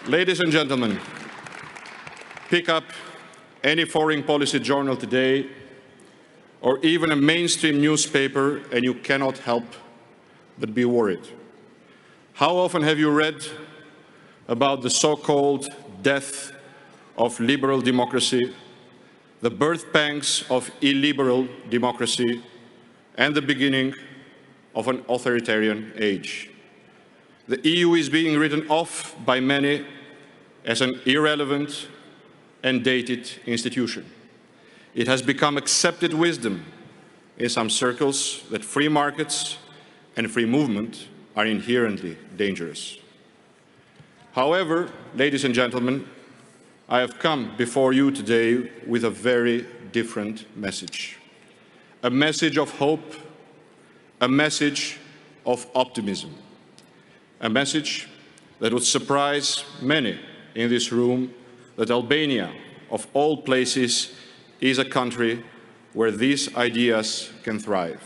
Ladies and gentlemen, pick up any foreign policy journal today or even a mainstream newspaper and you cannot help but be worried. How often have you read about the so-called death of liberal democracy, the birth pangs of illiberal democracy, and the beginning of an authoritarian age? The EU is being written off by many as an irrelevant and dated institution. It has become accepted wisdom in some circles that free markets and free movement are inherently dangerous. However, ladies and gentlemen, I have come before you today with a very different message. A message of hope, a message of optimism, a message that would surprise many in this room, that Albania, of all places, is a country where these ideas can thrive.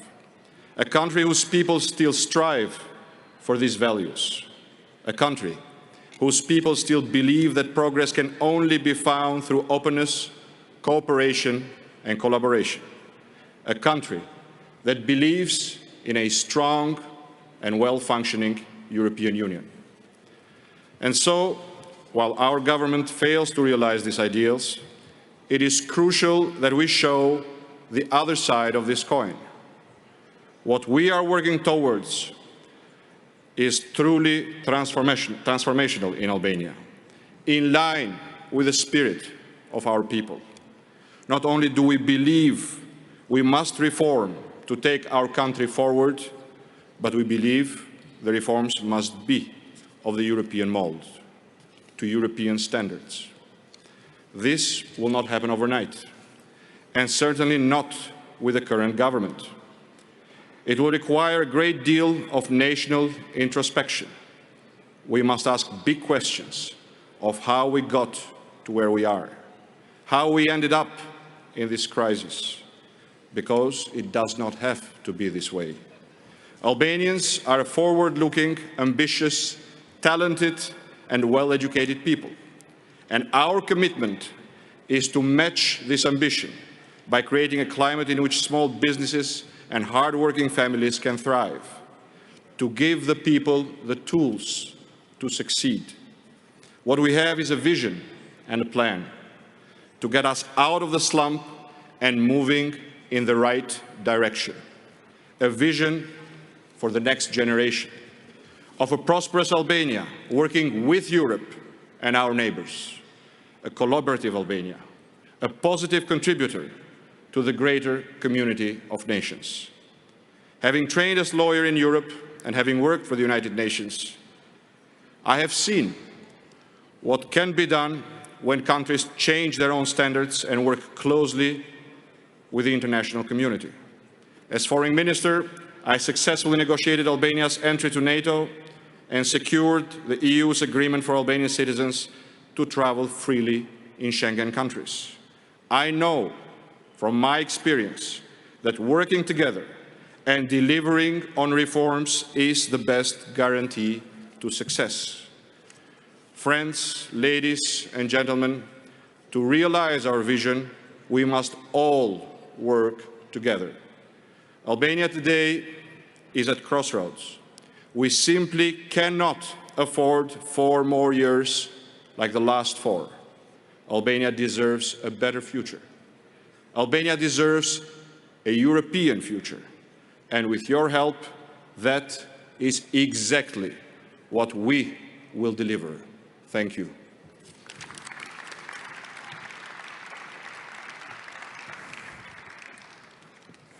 A country whose people still strive for these values. A country whose people still believe that progress can only be found through openness, cooperation, and collaboration. A country that believes in a strong and well-functioning European Union. And so, while our government fails to realize these ideals, it is crucial that we show the other side of this coin. What we are working towards is truly transformational in Albania, in line with the spirit of our people. Not only do we believe we must reform to take our country forward, but we believe the reforms must be of the European mold, to European standards. This will not happen overnight, and certainly not with the current government. It will require a great deal of national introspection. We must ask big questions of how we got to where we are, how we ended up in this crisis, because it does not have to be this way. Albanians are a forward-looking, ambitious, talented, and well-educated people. And our commitment is to match this ambition by creating a climate in which small businesses and hard-working families can thrive, to give the people the tools to succeed. What we have is a vision and a plan to get us out of the slump and moving in the right direction. A vision for the next generation of a prosperous Albania working with Europe and our neighbors, a collaborative Albania, a positive contributor to the greater community of nations. Having trained as a lawyer in Europe and having worked for the United Nations, I have seen what can be done when countries change their own standards and work closely with the international community. As foreign minister, I successfully negotiated Albania's entry to NATO and secured the EU's agreement for Albanian citizens to travel freely in Schengen countries. I know from my experience that working together and delivering on reforms is the best guarantee to success. Friends, ladies and gentlemen, to realize our vision, we must all work together. Albania today is at crossroads. We simply cannot afford 4 more years like the last 4. Albania deserves a better future. Albania deserves a European future. And with your help, that is exactly what we will deliver. Thank you.